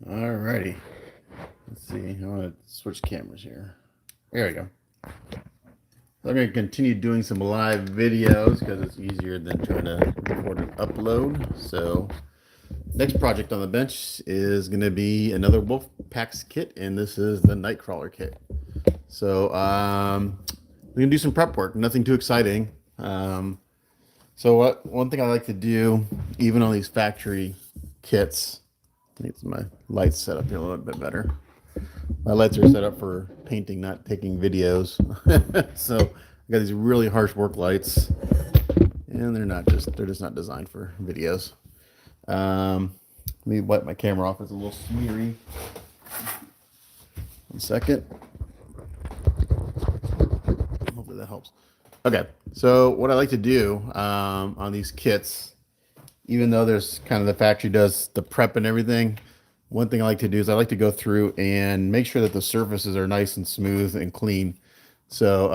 Alrighty. Let's see. I want to switch cameras here. There we go. I'm going to continue doing some live videos because it's easier than trying to record and upload. So, next project on the bench is going to be another Wolf Packs kit, and this is the Nightcrawler kit. So, we're going to do some prep work. Nothing too exciting. One thing I like to do, even on these factory kits, needs my lights set up here a little bit better. My lights are set up for painting, not taking videos. So I got these really harsh work lights, and they're just not designed for videos. Let me wipe my camera off. It's a little smeary. 1 second. Hopefully that helps. Okay, so what I like to do on these kits, even though there's kind of the factory does the prep and everything, one thing I like to do is I like to go through and make sure that the surfaces are nice and smooth and clean. So,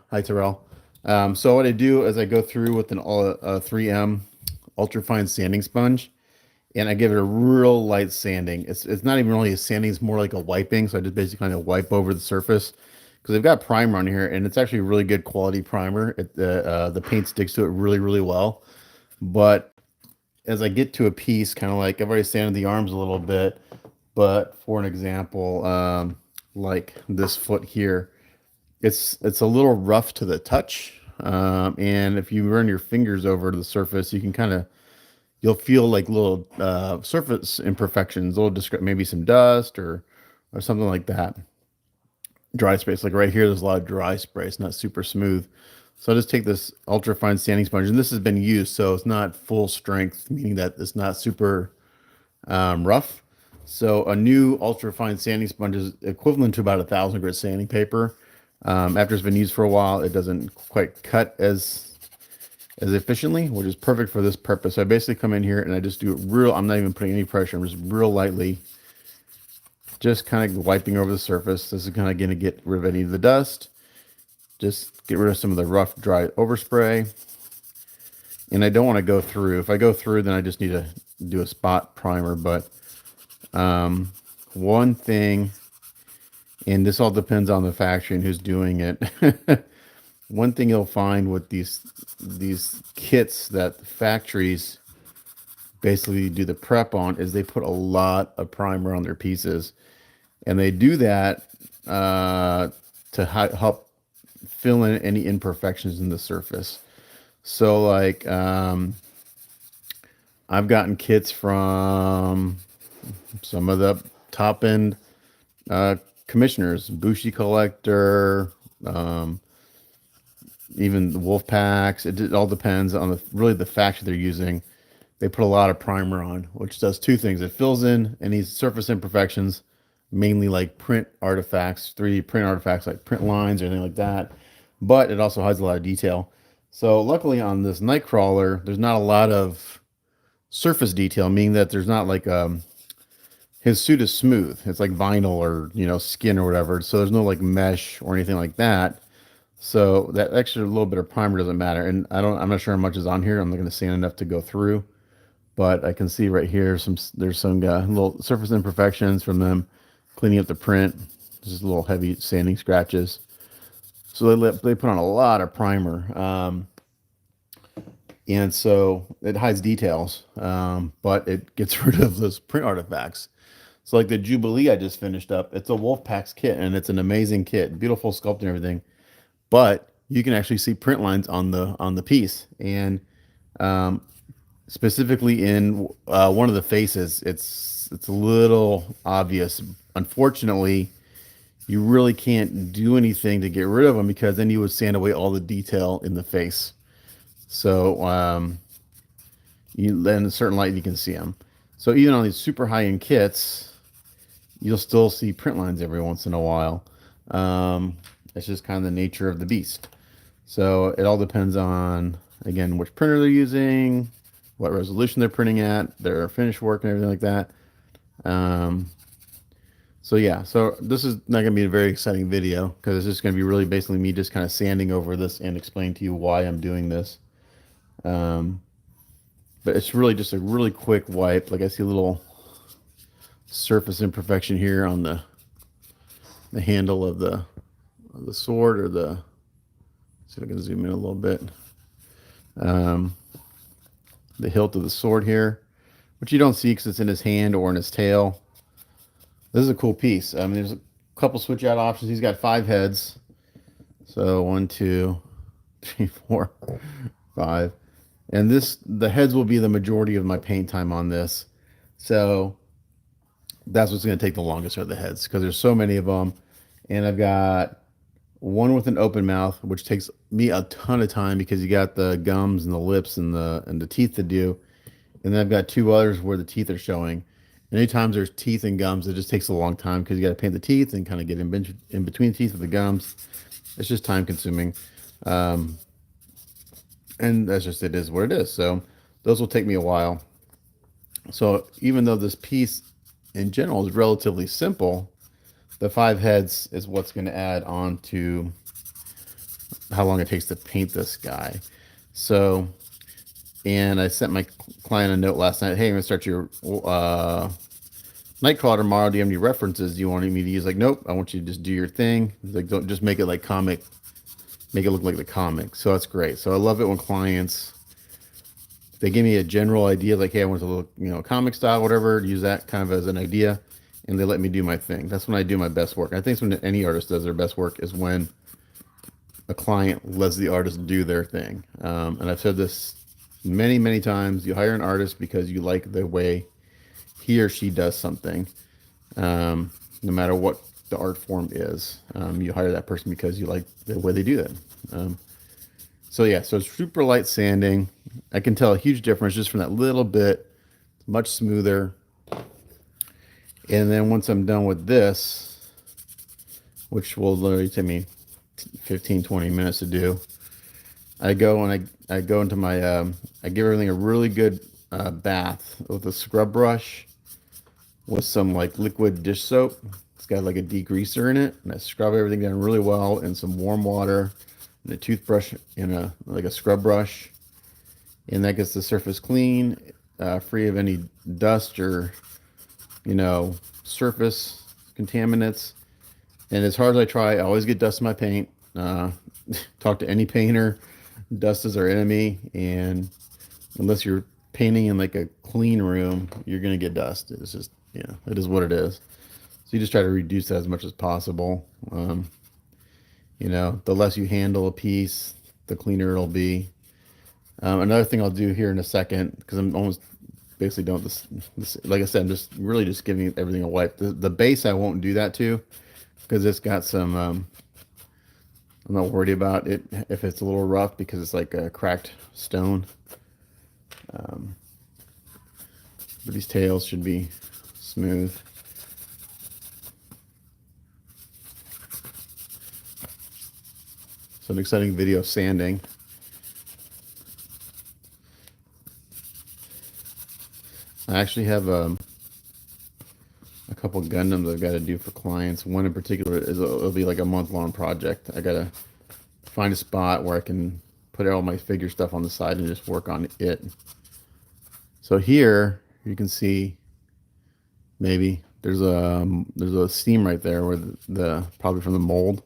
hi Terrell. So what I do is I go through with a 3M ultrafine sanding sponge, and I give it a real light sanding. It's not even really a sanding; it's more like a wiping. So I just basically kind of wipe over the surface because they've got primer on here, and it's actually a really good quality primer. The paint sticks to it really well. But as I get to a piece, kind of like I've already sanded the arms a little bit, but for an example, like this foot here, it's a little rough to the touch, and if you run your fingers over the surface, you can you'll feel like little surface imperfections, maybe some dust or something like that. Dry space, like right here, there's a lot of dry spray. It's not super smooth. So I just take this ultra fine sanding sponge, and this has been used, so it's not full strength, meaning that it's not super rough. So a new ultra fine sanding sponge is equivalent to about 1,000 grit sanding paper. After it's been used for a while, it doesn't quite cut as efficiently, which is perfect for this purpose. So I basically come in here and I just do it real. I'm not even putting any pressure. I'm just real lightly, just kind of wiping over the surface. This is kind of going to get rid of any of the dust. Just get rid of some of the rough, dry overspray. And I don't want to go through. If I go through, then I just need to do a spot primer. But one thing, and this all depends on the factory and who's doing it. One thing you'll find with these kits that the factories basically do the prep on is they put a lot of primer on their pieces, and they do that to help fill in any imperfections in the surface. So like I've gotten kits from some of the top end commissioners, Bushi Collector, even the wolf packs. It all depends on really the factory they're using. They put a lot of primer on, which does two things. It fills in any surface imperfections, mainly like print artifacts, 3D print artifacts like print lines or anything like that. But it also hides a lot of detail. So luckily on this Nightcrawler, there's not a lot of surface detail, meaning that there's not like his suit is smooth. It's like vinyl or skin or whatever. So there's no like mesh or anything like that. So that extra little bit of primer doesn't matter. And I'm not sure how much is on here. I'm not going to sand enough to go through, but I can see right here there's some little surface imperfections from them cleaning up the print. Just little heavy sanding scratches. So they put on a lot of primer, and so it hides details, but it gets rid of those print artifacts. So like the Jubilee I just finished up, it's a Wolfpack's kit, and it's an amazing kit, beautiful sculpt and everything. But you can actually see print lines on the piece, and specifically in one of the faces, it's a little obvious. Unfortunately, you really can't do anything to get rid of them because then you would sand away all the detail in the face. So in a certain light you can see them. So even on these super high-end kits, you'll still see print lines every once in a while. It's just kind of the nature of the beast. So it all depends on, again, which printer they're using, what resolution they're printing at, their finish work and everything like that. So yeah, so this is not going to be a very exciting video because it's just going to be really basically me just kind of sanding over this and explaining to you why I'm doing this. But it's really just a really quick wipe. Like I see a little surface imperfection here on the handle of the sword, or the, see if I can zoom in a little bit. The hilt of the sword here, which you don't see because it's in his hand or in his tail. This is a cool piece. I mean, there's a couple switch out options. He's got 5 heads. So 1, 2, 3, 4, 5. And the heads will be the majority of my paint time on this. So that's what's going to take the longest, are the heads, because there's so many of them. And I've got one with an open mouth, which takes me a ton of time because you got the gums and the lips and the teeth to do. And then I've got 2 others where the teeth are showing. And anytime there's teeth and gums, it just takes a long time because you got to paint the teeth and kind of get in between the teeth with the gums. It's just time consuming. And that's just, it is what it is. So those will take me a while. So even though this piece in general is relatively simple, the 5 heads is what's going to add on to how long it takes to paint this guy. So, and I sent my client a note last night. Hey, I'm going to start your Nightcrawler tomorrow. Do you have any references you want me to use? Like, nope, I want you to just do your thing. Like, don't just make it like comic, make it look like the comic. So that's great. So I love it when clients, they give me a general idea, like, hey, I want to look, comic style, whatever, use that kind of as an idea, and they let me do my thing. That's when I do my best work. I think it's when any artist does their best work, is when a client lets the artist do their thing. And I've said this many, many times. You hire an artist because you like the way he or she does something, no matter what the art form is. You hire that person because you like the way they do that. So yeah, so super light sanding. I can tell a huge difference just from that little bit. It's much smoother. And then once I'm done with this, which will literally take me 15, 20 minutes to do, I go and I go into my, I give everything a really good bath with a scrub brush with some like liquid dish soap. It's got like a degreaser in it, and I scrub everything down really well in some warm water and a toothbrush and a scrub brush, and that gets the surface clean, free of any dust or surface contaminants. And as hard as I try, I always get dust in my paint. Talk to any painter, dust is our enemy, and unless you're painting in like a clean room, you're gonna get dust. It's just, it is what it is. So you just try to reduce that as much as possible. The less you handle a piece, the cleaner it'll be. Another thing I'll do here in a second, because I'm almost basically done with this, like I said, I'm just really just giving everything a wipe. The base I won't do that to, because it's got some, I'm not worried about it if it's a little rough, because it's like a cracked stone. But these tails should be smooth. So an exciting video of sanding. I actually have a couple Gundams I've got to do for clients. One in particular it'll be like a month-long project. I gotta find a spot where I can put all my figure stuff on the side and just work on it. So here you can see, maybe there's a seam right there where the probably from the mold.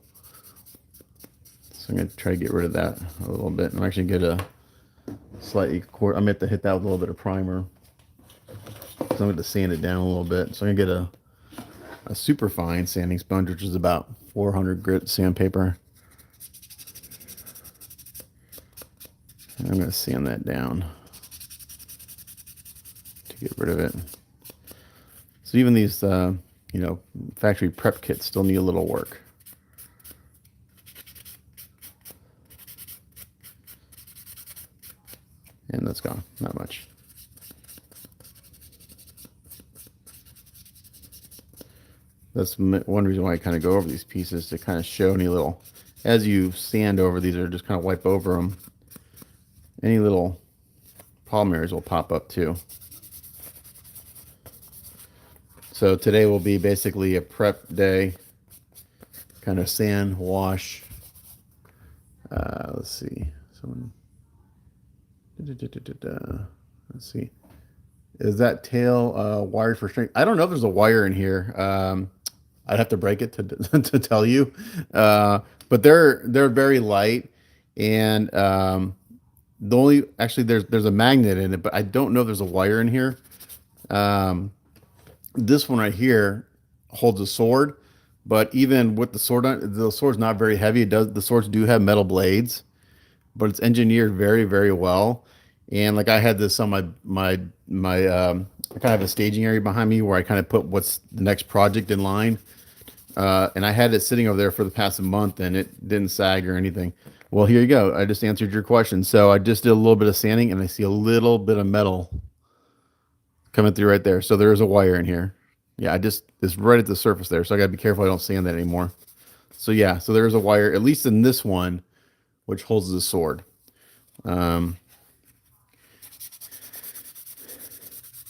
So I'm gonna try to get rid of that a little bit. I'm actually get a slightly I'm gonna have to hit that with a little bit of primer. So I'm going to sand it down a little bit. So I'm going to get a super fine sanding sponge, which is about 400 grit sandpaper. And I'm going to sand that down to get rid of it. So even these, factory prep kits still need a little work. And that's gone, not much. That's one reason why I kind of go over these pieces, to kind of show any little, as you sand over these, or just kind of wipe over them, any little problem areas will pop up too. So today will be basically a prep day, kind of sand, wash. Let's see, let's see. Is that tail wired for strength? I don't know if there's a wire in here. I'd have to break it to to tell you. Uh, but they're very light, and the only actually there's a magnet in it, but I don't know if there's a wire in here. Um, this one right here holds a sword, but even with the sword on, the sword's not very heavy. It does the swords do have metal blades, but it's engineered very, very well. And like I had this on my I kind of have a staging area behind me where I kind of put what's the next project in line. And I had it sitting over there for the past month and it didn't sag or anything. Well, here you go. I just answered your question. So I just did a little bit of sanding and I see a little bit of metal coming through right there. So there is a wire in here. Yeah, it's right at the surface there. So I gotta be careful I don't sand that anymore. So yeah, so there is a wire, at least in this one, which holds the sword. Um,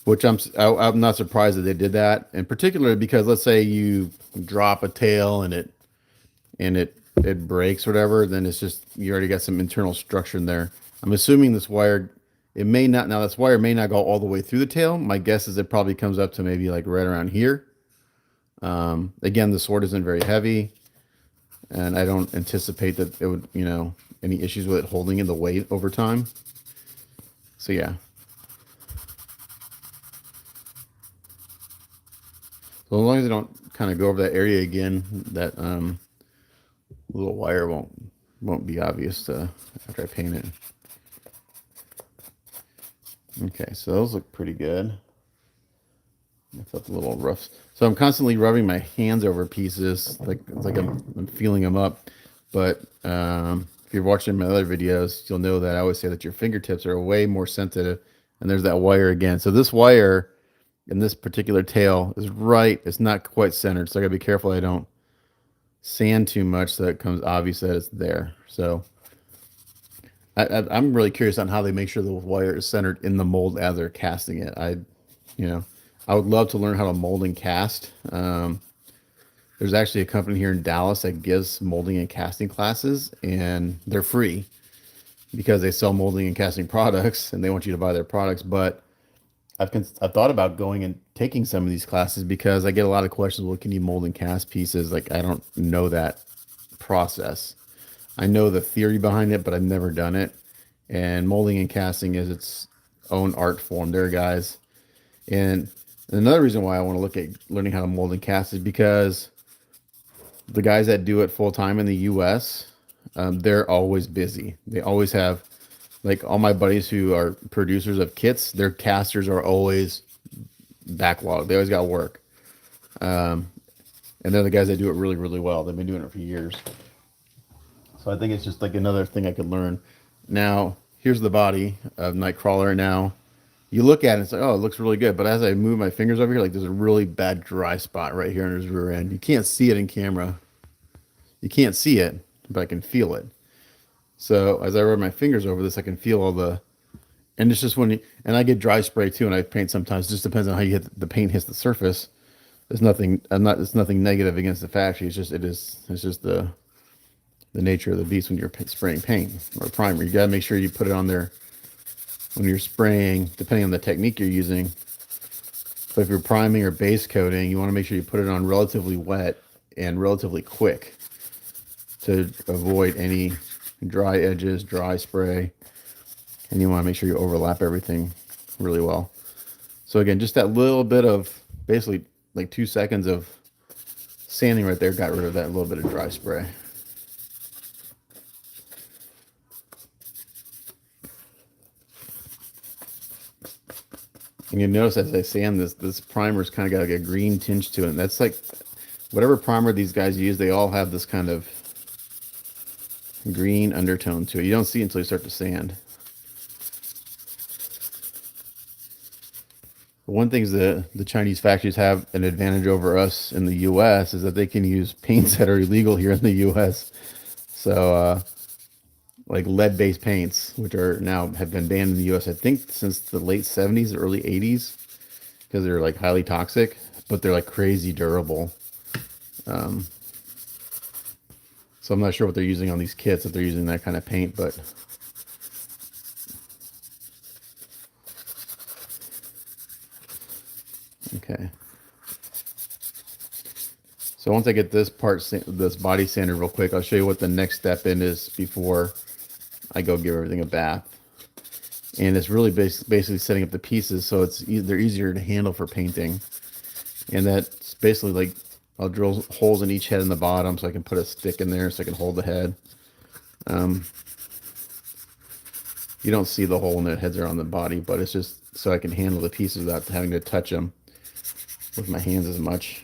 which I'm not surprised that they did that, and particularly because let's say you drop a tail and it breaks or whatever, then it's just you already got some internal structure in there. I'm assuming this wire, it may not now this wire may not go all the way through the tail. My guess is it probably comes up to maybe like right around here. Again, the sword isn't very heavy, and I don't anticipate that it would any issues with it holding in the weight over time. So yeah. So as long as I don't kind of go over that area again, that little wire won't be obvious after I paint it. Okay, so those look pretty good. I felt a little rough. So I'm constantly rubbing my hands over pieces, like I'm feeling them up. But if you're watching my other videos, you'll know that I always say that your fingertips are way more sensitive. And there's that wire again. So this wire in this particular tail is right. It's not quite centered, so I gotta be careful I don't sand too much so it comes obvious that it's there. So I'm really curious on how they make sure the wire is centered in the mold as they're casting it. You know, I would love to learn how to mold and cast. There's actually a company here in Dallas that gives molding and casting classes, and they're free because they sell molding and casting products, and they want you to buy their products. But I've thought about going and taking some of these classes because I get a lot of questions. Well, can you mold and cast pieces? Like I don't know that process. I know the theory behind it, but I've never done it. And molding and casting is its own art form there, guys. And another reason why I want to look at learning how to mold and cast is because the guys that do it full time in the U.S., they're always busy. They always have, like all my buddies who are producers of kits, their casters are always backlogged. They always got work. And they're the guys that do it really, really well. They've been doing it for years. So I think it's just like another thing I could learn. Now, here's the body of Nightcrawler. Now, you look at it and it's like, oh, it looks really good. But as I move my fingers over here, like there's a really bad dry spot right here on his rear end. You can't see it in camera. You can't see it, but I can feel it. So as I rub my fingers over this, I can feel all the, and it's just and I get dry spray too, and I paint sometimes. It just depends on how you hit the paint hits the surface. There's nothing, it's nothing negative against the factory. It's just the nature of the beast when you're spraying paint or primer. You gotta make sure you put it on there when you're spraying, depending on the technique you're using. But if you're priming or base coating, you want to make sure you put it on relatively wet and relatively quick to avoid any dry edges, dry spray, and you want to make sure you overlap everything really well. So again, just that little bit of, basically like 2 seconds of sanding right there got rid of that little bit of dry spray. And you notice as I sand this primer's kind of got like a green tinge to it. And that's like, whatever primer these guys use, they all have this kind of green undertone to it. You don't see it until you start to sand. One thing is the Chinese factories have an advantage over us in the U.S. is that they can use paints that are illegal here in the U.S. So, like lead-based paints, which are now have been banned in the U.S. I think since the late 70s, early 80s, because they're like highly toxic, but they're like crazy durable. So I'm not sure what they're using on these kits, if they're using that kind of paint, but Okay. So once I get this this body sanded real quick, I'll show you what the next step in is before I go give everything a bath. And it's really basically setting up the pieces so they're easier to handle for painting. And that's basically like I'll drill holes in each head in the bottom so I can put a stick in there so I can hold the head. You don't see the hole in the heads are on the body, but it's just so I can handle the pieces without having to touch them with my hands as much.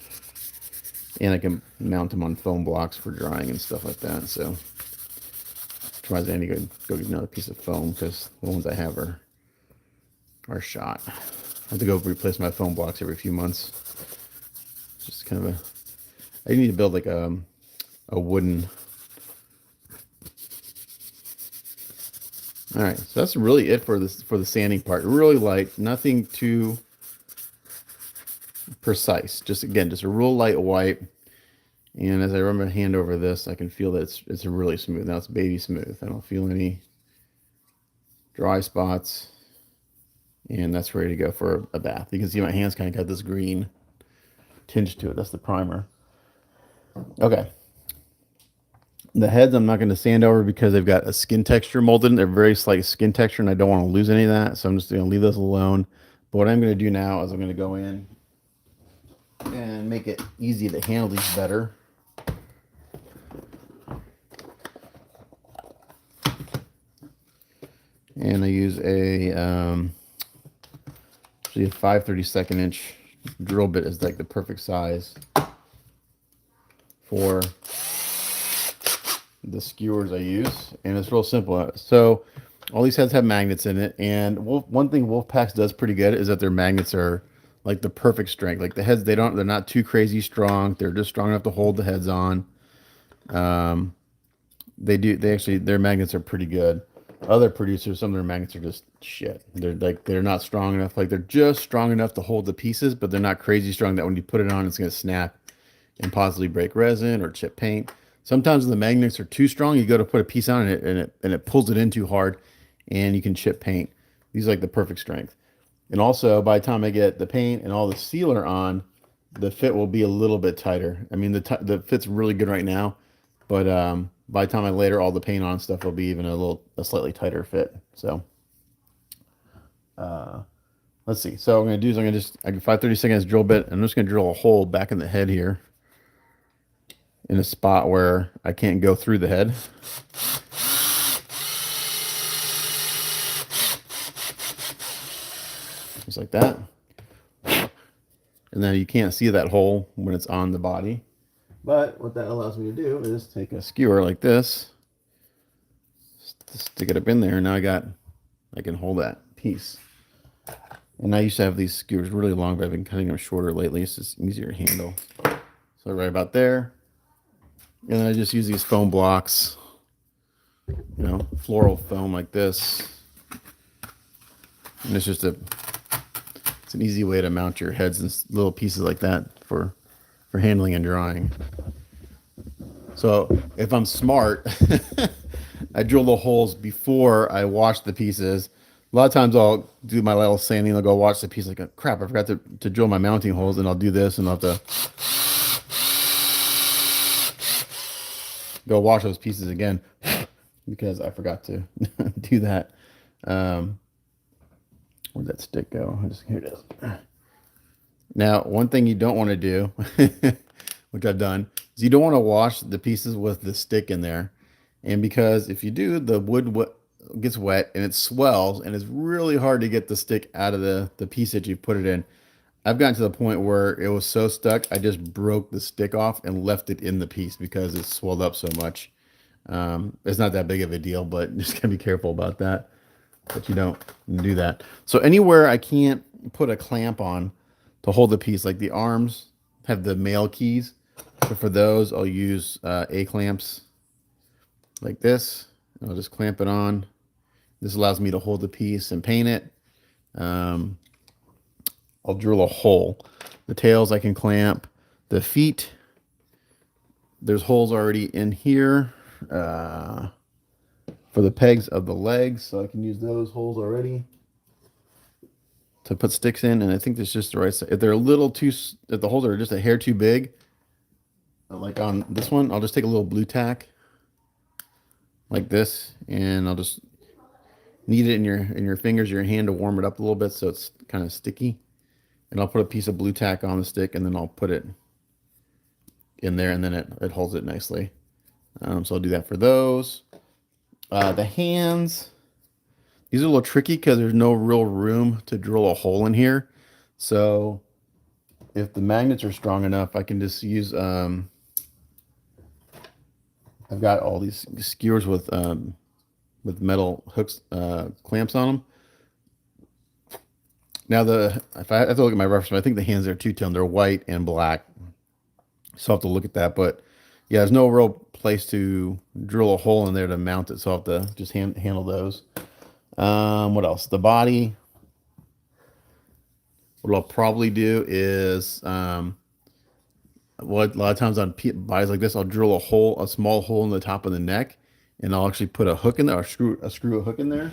And I can mount them on foam blocks for drying and stuff like that. So otherwise I need to go get another piece of foam because the ones I have are shot. I have to go replace my foam blocks every few months. It's just kind of I need to build like a wooden. All right, so that's really it for the sanding part. Really light, nothing too precise. Just again, just a real light wipe. And as I run my hand over this, I can feel that it's really smooth. Now it's baby smooth. I don't feel any dry spots. And that's ready to go for a bath. You can see my hands kind of got this green tinge to it. That's the primer. Okay. The heads I'm not going to sand over because they've got a skin texture molded in. They're very slight skin texture and I don't want to lose any of that. So I'm just going to leave those alone. But what I'm going to do now is I'm going to go in and make it easy to handle these better. And I use a 5/32 inch drill bit is like the perfect size for the skewers I use, and it's real simple. So all these heads have magnets in it, and one thing Wolfpack does pretty good is that their magnets are like the perfect strength. Like the heads, they're not too crazy strong. They're just strong enough to hold the heads on. Their magnets are pretty good. Other producers, some of their magnets are just shit. They're not strong enough. Like they're just strong enough to hold the pieces, but they're not crazy strong that when you put it on, it's going to snap and possibly break resin or chip paint. Sometimes the magnets are too strong. You go to put a piece on it and it pulls it in too hard, and you can chip paint. These are like the perfect strength. And also, by the time I get the paint and all the sealer on, the fit will be a little bit tighter. I mean, the fit's really good right now, but by the time I layer all the paint on stuff, will be even a slightly tighter fit. So let's see. So what I'm going to do is I can 5/32 drill bit. I'm just going to drill a hole back in the head here in a spot where I can't go through the head. Just like that. And then you can't see that hole when it's on the body. But what that allows me to do is take a skewer like this, stick it up in there, and now I can hold that piece. And I used to have these skewers really long, but I've been cutting them shorter lately. It's just easier to handle. So right about there. And then I just use these foam blocks, floral foam like this. And it's an easy way to mount your heads in little pieces like that for handling and drying. So if I'm smart, I drill the holes before I wash the pieces. A lot of times I'll do my little sanding. I'll go wash the piece like, crap, I forgot to drill my mounting holes, and I'll do this, and I'll have to go wash those pieces again because I forgot to do that. Where'd that stick go? Here it is. Now, one thing you don't want to do, which I've done, is you don't want to wash the pieces with the stick in there. And because if you do, the wood gets wet and it swells, and it's really hard to get the stick out of the piece that you put it in. I've gotten to the point where it was so stuck, I just broke the stick off and left it in the piece because it swelled up so much. It's not that big of a deal, but just gotta be careful about that you don't do that. So anywhere I can't put a clamp on to hold the piece, like the arms have the male keys. So for those, I'll use A-clamps like this. I'll just clamp it on. This allows me to hold the piece and paint it. I'll drill a hole. The tails I can clamp. The feet, there's holes already in here for the pegs of the legs, so I can use those holes already. to put sticks in, and I think that's just the right size. If they're a little too, if the holes are just a hair too big, like on this one, I'll just take a little blue tack like this, and I'll just knead it in your fingers, your hand, to warm it up a little bit so it's kind of sticky. And I'll put a piece of blue tack on the stick, and then I'll put it in there, and then it holds it nicely. So I'll do that for those. The hands, these are a little tricky because there's no real room to drill a hole in here. So if the magnets are strong enough, I can just use, I've got all these skewers with metal hooks, clamps on them. Now if I have to look at my reference, I think the hands are two-tone. They're white and black. So I'll have to look at that. But yeah, there's no real place to drill a hole in there to mount it. So I'll have to just handle those. What else? The body. What I'll probably do is, what a lot of times on bodies like this, I'll drill a small hole in the top of the neck, and I'll actually put a hook in there, or screw a hook in there.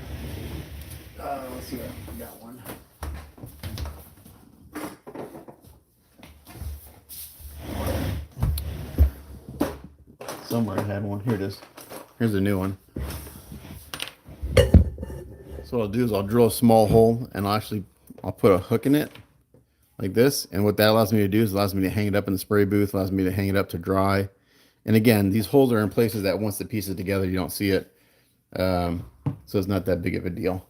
Let's see if I got one. Somewhere I had one. Here it is. Here's a new one. So what I'll do is I'll drill a small hole, and I'll put a hook in it like this. And what that allows me to do is allows me to hang it up in the spray booth, allows me to hang it up to dry. And again, these holes are in places that once the piece is together, you don't see it. So it's not that big of a deal.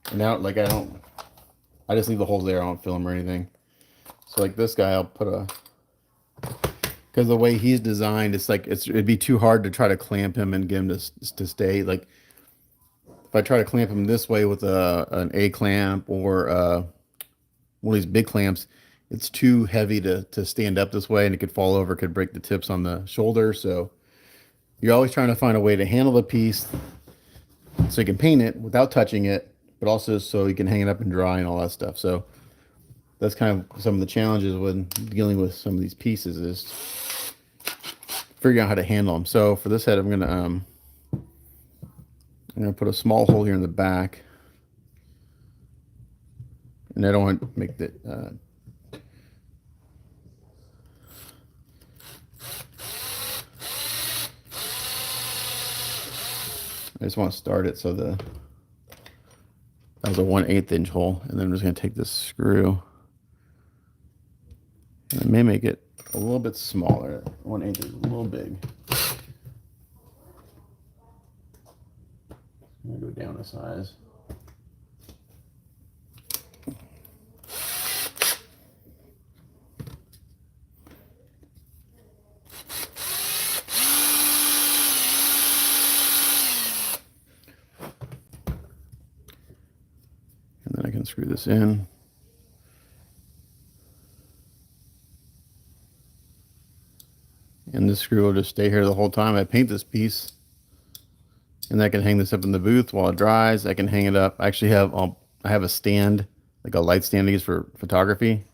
And now, like, I just leave the holes there. I don't fill them or anything. So like this guy, I'll put because the way he's designed, it's like, it'd be too hard to try to clamp him and get him to stay. Like if I try to clamp him this way with an A clamp or one of these big clamps, it's too heavy to stand up this way, and it could fall over, could break the tips on the shoulder. So you're always trying to find a way to handle the piece so you can paint it without touching it, but also so you can hang it up and dry and all that stuff. So that's kind of some of the challenges when dealing with some of these pieces, is figuring out how to handle them. So for this head, I'm gonna put a small hole here in the back, and I don't want to make the I just want to start it so that was a 1/8 inch hole, and then I'm just going to take this screw, and I may make it a little bit smaller. 1/8 is a little big. I'm going to go down a size. And then I can screw this in. And this screw will just stay here the whole time I paint this piece. And I can hang this up in the booth while it dries. I can hang it up. I actually have I have a stand, like a light stand I use for photography,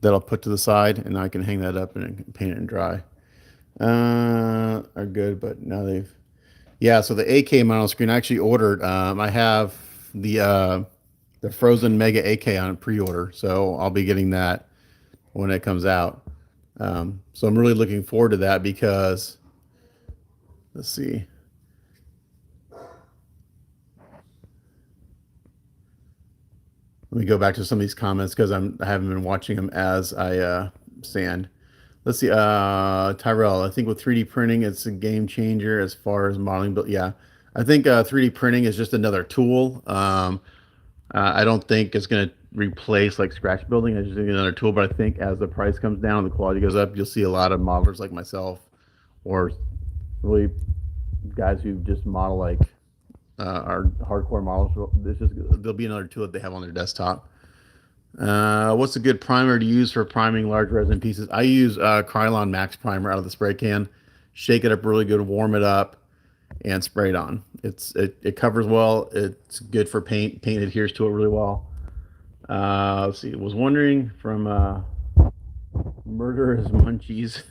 that I'll put to the side, and I can hang that up and paint it and dry. Are good, but now yeah. So the AK model screen I actually ordered. I have the Frozen Mega AK on pre-order, so I'll be getting that when it comes out. So I'm really looking forward to that, because let's see. Let me go back to some of these comments, because I haven't been watching them as I sand. Let's see. Tyrell, I think with 3D printing, it's a game changer as far as modeling. But yeah, I think 3D printing is just another tool. I don't think it's going to replace like scratch building. It's just another tool. But I think as the price comes down, the quality goes up, you'll see a lot of modelers like myself, or really guys who just model like are hardcore models. There'll be another tool that they have on their desktop. What's a good primer to use for priming large resin pieces? I use Krylon Max Primer out of the spray can. Shake it up really good, warm it up, and spray it on. It covers well. It's good for paint. Paint adheres to it really well. Let's see. Was wondering from Murderous Munchies.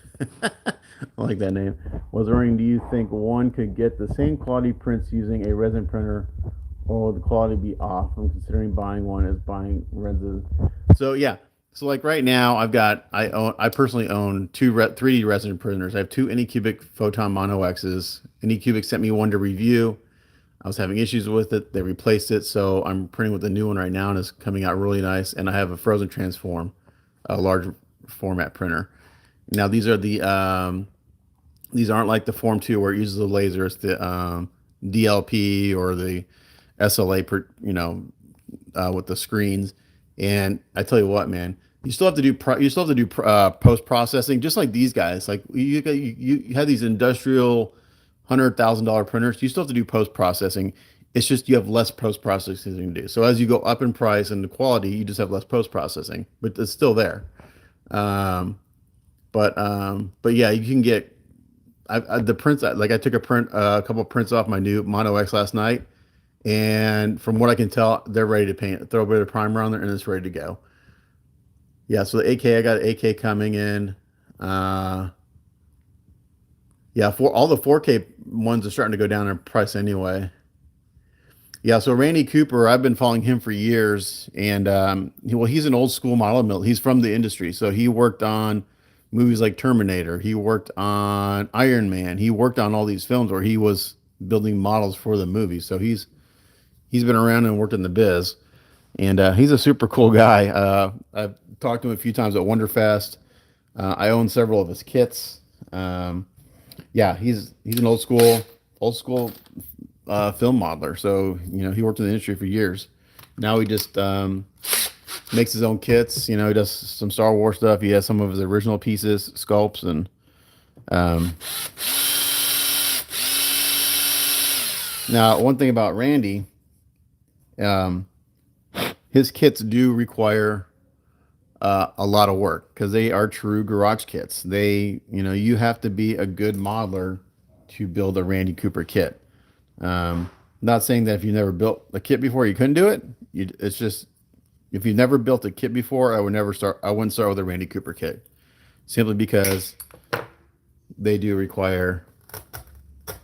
I like that name. Was wondering, do you think one could get the same quality prints using a resin printer or the quality be off. I'm considering buying one as buying resin. So yeah, so like right now, I personally own 3D resin printers. I have two Anycubic Photon Mono X's. Anycubic sent me one to review. I was having issues with it. They replaced it, so I'm printing with a new one right now, and it's coming out really nice. And I have a Frozen Transform, a large format printer. Now these aren't like the Form 2 where it uses the laser. It's the DLP or the SLA, with the screens. And I tell you what, man, you still have to do post processing, just like these guys. Like you have these industrial $100,000 printers. You still have to do post processing. It's just you have less post processing to do. So as you go up in price and the quality, you just have less post processing, but it's still there. Um, but yeah, you can get the prints. Like I took a couple of prints off my new Mono X last night, and from what I can tell, they're ready to paint. Throw a bit of primer on there, and it's ready to go. Yeah, so the AK, I got an AK coming in. Uh, yeah, for all the 4K ones are starting to go down in price anyway. Yeah, so Randy Cooper, I've been following him for years, and he's an old school model mill. He's from the industry, so he worked on movies like Terminator. He worked on Iron Man. He worked on all these films where he was building models for the movie. So he's been around and worked in the biz, and he's a super cool guy. I've talked to him a few times at Wonderfest. I own several of his kits. Yeah, he's an old school film modeler. So he worked in the industry for years. Now he just makes his own kits. He does some Star Wars stuff. He has some of his original pieces, sculpts, and um, now one thing about Randy, um, his kits do require a lot of work because they are true garage kits. You have to be a good modeler to build a Randy Cooper kit. Not saying that if you never built a kit before, you couldn't do it. It's just if you've never built a kit before, I would never start. I wouldn't start with a Randy Cooper kit simply because they do require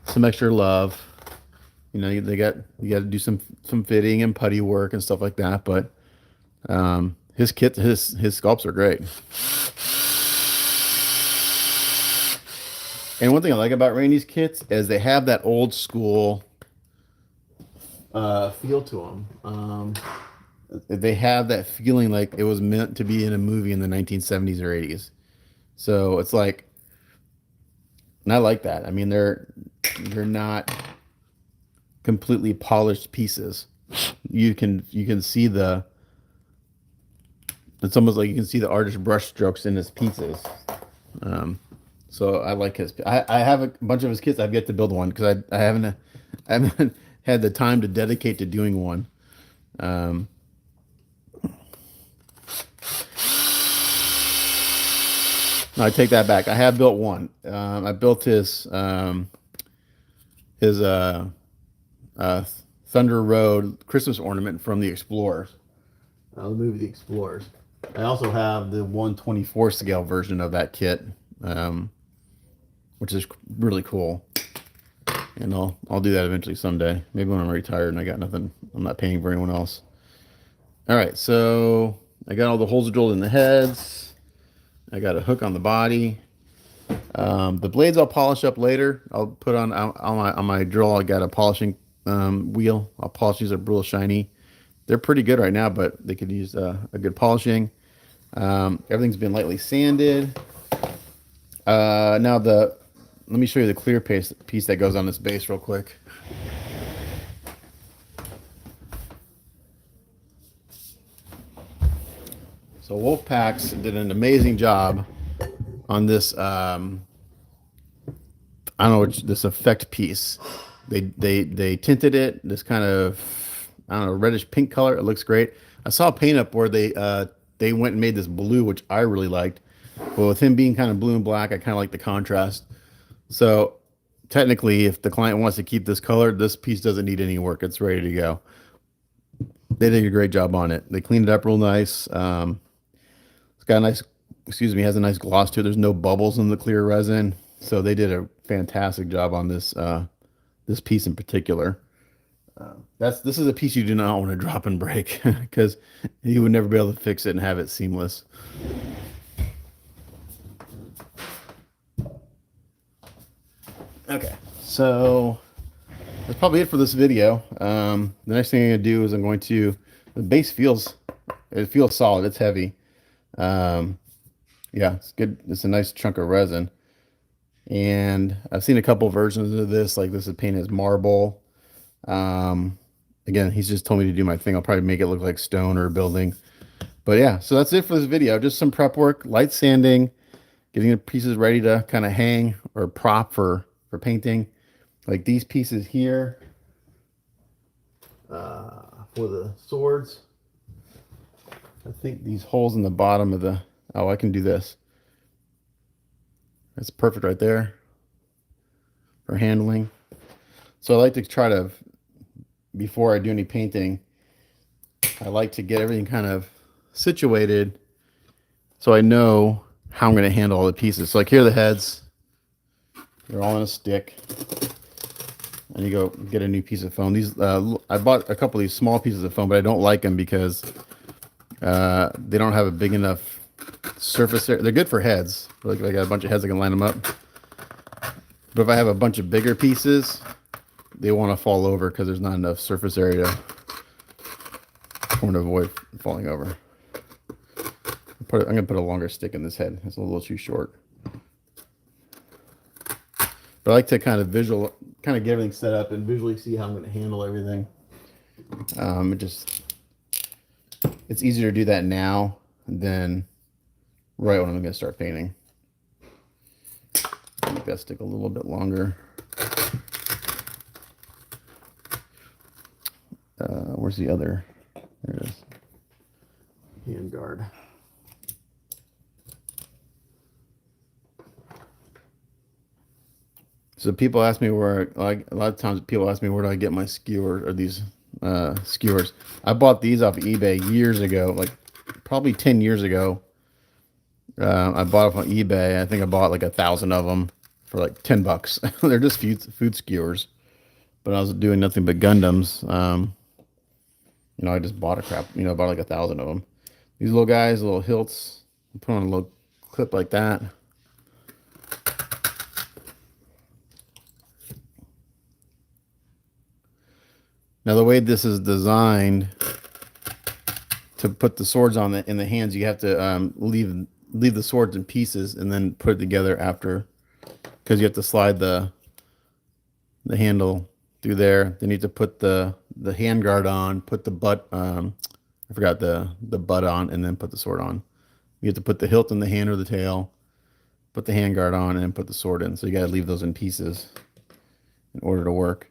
some extra love. You got to do some fitting and putty work and stuff like that. But his sculpts are great. And one thing I like about Randy's kits is they have that old school feel to them. They have that feeling like it was meant to be in a movie in the 1970s or 80s. So it's like, and I like that. I mean, they're not completely polished pieces. You can see it's almost like you can see the artist brush strokes in his pieces. Um, so I like his. I have a bunch of his kits. I've yet to build one because I haven't had the time to dedicate to doing one. Um, no, I take that back. I have built one. I built his Thunder Road Christmas ornament from the Explorers, the movie The Explorers. I also have the 1/24 scale version of that kit, um, which is really cool. And I'll do that eventually someday. Maybe when I'm retired and I got nothing. I'm not paying for anyone else. All right, so I got all the holes drilled in the heads. I got a hook on the body. The blades I'll polish up later. I'll put on my drill. I got a polishing wheel. I'll polish these. Are real shiny. They're pretty good right now, but they could use a good polishing. Everything's been lightly sanded. Now let me show you the clear piece that goes on this base real quick. So Wolfpacks did an amazing job on this. I don't know this effect piece. They tinted it this kind of, I don't know, reddish pink color. It looks great. I saw a paint up where they went and made this blue, which I really liked. But with him being kind of blue and black, I kind of like the contrast. So technically, if the client wants to keep this color, this piece doesn't need any work. It's ready to go. They did a great job on it. They cleaned it up real nice. It's got a nice, has a nice gloss to it. There's no bubbles in the clear resin. So they did a fantastic job on this piece in particular. This is a piece you do not want to drop and break because you would never be able to fix it and have it seamless. Okay, so that's probably it for this video. The next thing I'm gonna do is the base it feels solid. It's heavy. Um, yeah, it's good. It's a nice chunk of resin. And I've seen a couple versions of this. Like this is painted as marble. Um, Again, he's just told me to do my thing. I'll probably make it look like stone or a building. But yeah, so that's it for this video. Just some prep work, light sanding, getting the pieces ready to kind of hang or prop for painting. Like these pieces here for the swords. I think these holes in the bottom of the, oh, I can do this. That's perfect right there for handling. So I like to try to, before I do any painting, I like to get everything kind of situated so I know how I'm going to handle all the pieces. So like here are the heads. They're all in a stick. And you go get a new piece of foam. These I bought a couple of these small pieces of foam, but I don't like them because they don't have a big enough surface area. They're good for heads. Like I got a bunch of heads, I can line them up. But if I have a bunch of bigger pieces, they want to fall over because there's not enough surface area for them to avoid falling over. I'm going to put a longer stick in this head. It's a little too short. But I like to kind of get everything set up and visually see how I'm going to handle everything. It's easier to do that now than right when I'm going to start painting. Make that stick a little bit longer. Where's the other? There it is. Hand guard. So people ask me where, like a lot of times people ask me where do I get my skewer or these skewers. I bought these off of eBay years ago, like probably 10 years ago. I bought them on eBay. I think I bought like 1,000 of them for like $10. They're just food skewers. But I was doing nothing but Gundams. I just bought I bought like 1,000 of them. These little guys, little hilts, put on a little clip like that. Now the way this is designed to put the swords in the hands, you have to leave the swords in pieces and then put it together after, because you have to slide the handle through there. Then you have to put the hand guard on, put the butt, I forgot the butt on, and then put the sword on. You have to put the hilt in the hand or the tail, put the hand guard on, and then put the sword in. So you got to leave those in pieces in order to work.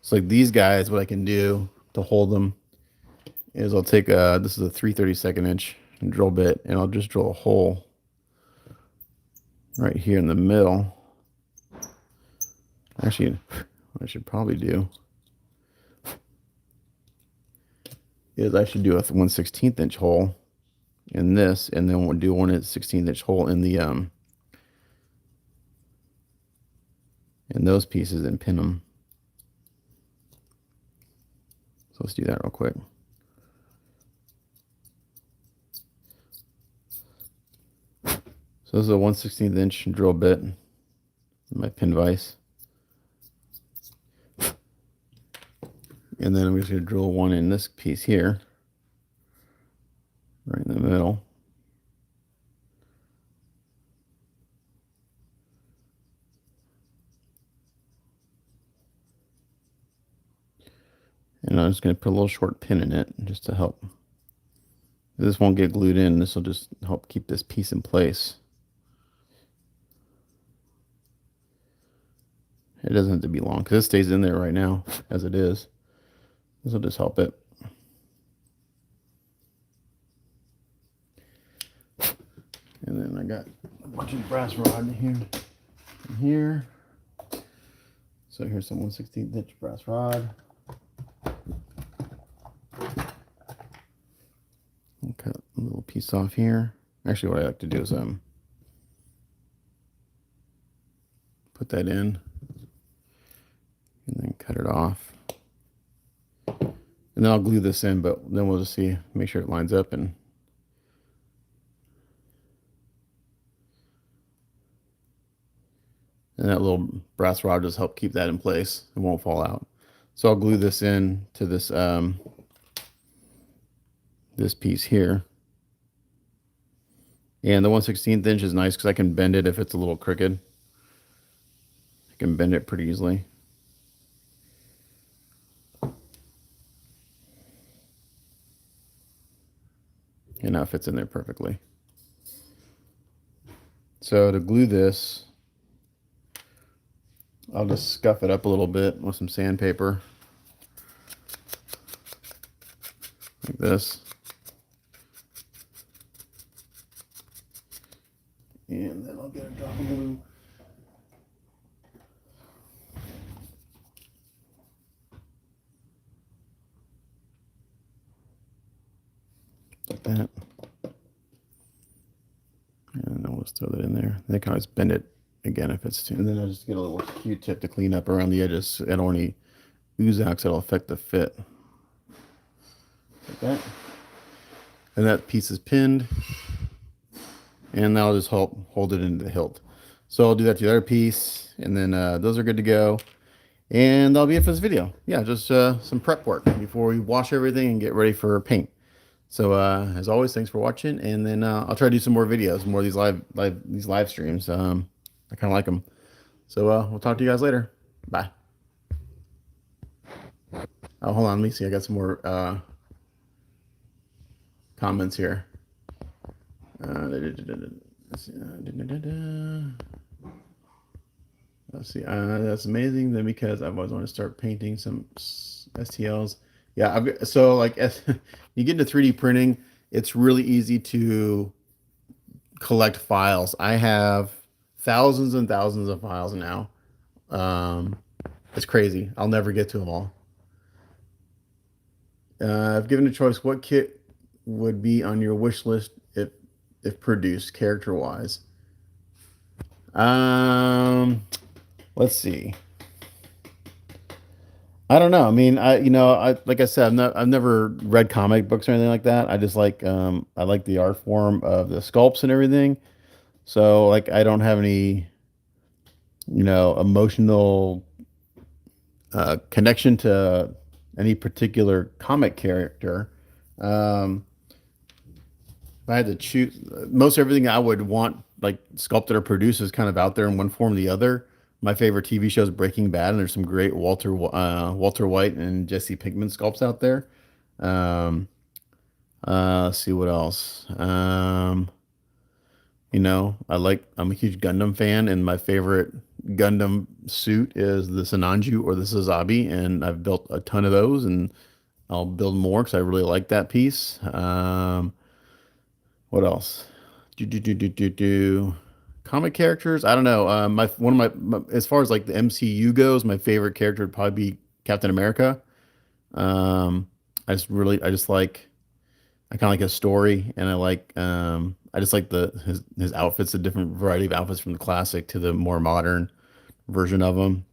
So like these guys, what I can do to hold them is I'll take this is a 3/32 inch drill bit, and I'll just drill a hole right here in the middle. Actually, what I should probably do is I should do a 1/16 inch hole in this, and then we'll do 1/16 inch hole in the in those pieces and pin them. So let's do that real quick. So this is a 1/16 inch drill bit, my pin vise. And then I'm just going to drill one in this piece here, right in the middle. And I'm just going to put a little short pin in it just to help. This won't get glued in. This will just help keep this piece in place. It doesn't have to be long because it stays in there right now as it is. This will just help it. And then I got a bunch of brass rod here. So here's some 1/16 inch brass rod. I'll cut a little piece off here. Actually, what I like to do is put that in. and then cut it off. And then I'll glue this in, but then we'll just see, make sure it lines up. And that little brass rod just help keep that in place. It won't fall out. So I'll glue this in to this this piece here. And the 1/16 inch is nice because I can bend it if it's a little crooked. I can bend it pretty easily. And now it fits in there perfectly. So to glue this, I'll just scuff it up a little bit with some sandpaper. Like this. And then I'll get a drop of glue. Like that. And I'll just throw that in there. Then I can always bend it again if it's too. And then I'll just get a little Q-tip to clean up around the edges. I don't want any ooze out because it'll affect the fit. Like that. And that piece is pinned. And that'll just help hold it into the hilt. So I'll do that to the other piece. And then those are good to go. And that'll be it for this video. Yeah, just some prep work before we wash everything and get ready for paint. So as always, thanks for watching, and then I'll try to do some more videos, more of these live streams. I kind of like them. So we'll talk to you guys later. Bye. Oh, hold on, let me see. I got some more comments here. Let's see. That's amazing. Then because I've always wanted to start painting some STLs. Yeah, so like as you get into 3D printing, it's really easy to collect files. I have thousands and thousands of files now. It's crazy. I'll never get to them all. If given a choice, what kit would be on your wish list if produced character-wise? Let's see. I don't know. I mean, like I said, I've never read comic books or anything like that. I just like, I like the art form of the sculpts and everything. So like, I don't have any, emotional connection to any particular comic character. If I had to choose, most everything I would want like sculpted or produced is kind of out there in one form or the other. My favorite TV show is Breaking Bad, and there's some great Walter White and Jesse Pinkman sculpts out there. Let's see what else. I'm a huge Gundam fan, and my favorite Gundam suit is the Sinanju or the Sazabi, and I've built a ton of those, and I'll build more because I really like that piece. What else? Comic characters, I don't know. One of my as far as like the MCU goes, my favorite character would probably be Captain America. I just like, I kind of like his story, and I just like his outfits, the different variety of outfits from the classic to the more modern version of them.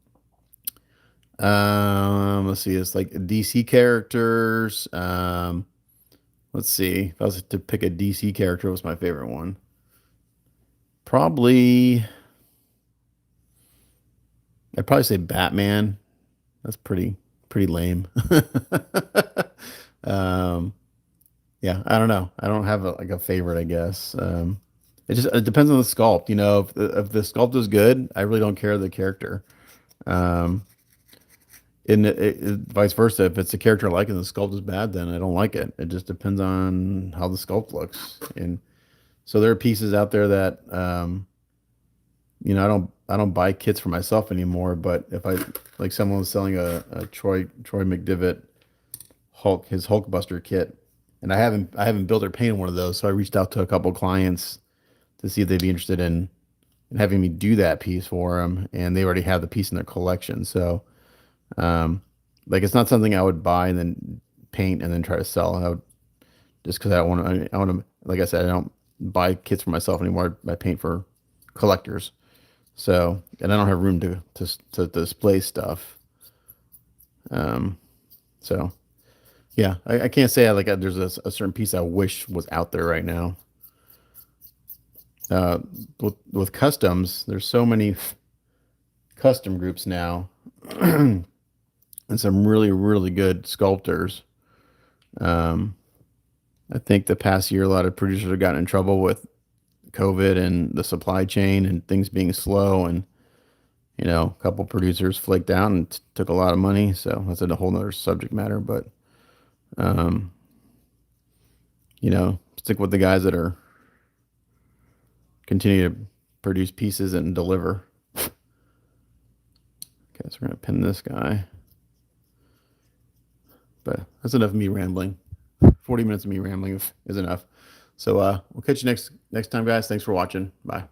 Let's see, it's like DC characters. Let's see, if I was to pick a DC character, what's my favorite one? Probably, I'd probably say Batman. That's pretty lame. Yeah, I don't know. I don't have a favorite, I guess. It depends on the sculpt. If the sculpt is good, I really don't care the character. Um, Vice versa, if it's a character I like and the sculpt is bad, then I don't like it. It just depends on how the sculpt looks. And so there are pieces out there that I don't buy kits for myself anymore. But if I like someone was selling a Troy McDivitt his Hulkbuster kit, and I haven't built or painted one of those, so I reached out to a couple clients to see if they'd be interested in having me do that piece for them, and they already have the piece in their collection. So, like it's not something I would buy and then paint and then try to sell. I would just because I want to. Like I said, I don't buy kits for myself anymore. I paint for collectors. So, and I don't have room to display stuff. So yeah, I can't say there's a certain piece I wish was out there right now. Uh, with customs, there's so many custom groups now, and some really really good sculptors. Um, I think the past year, a lot of producers have gotten in trouble with COVID and the supply chain and things being slow, and a couple producers flaked out and took a lot of money. So that's a whole nother subject matter. But um, stick with the guys that are continue to produce pieces and deliver. Okay, so we're gonna pin this guy. But that's enough of me rambling. 40 minutes of me rambling is enough. So we'll catch you next time, guys. Thanks for watching. Bye.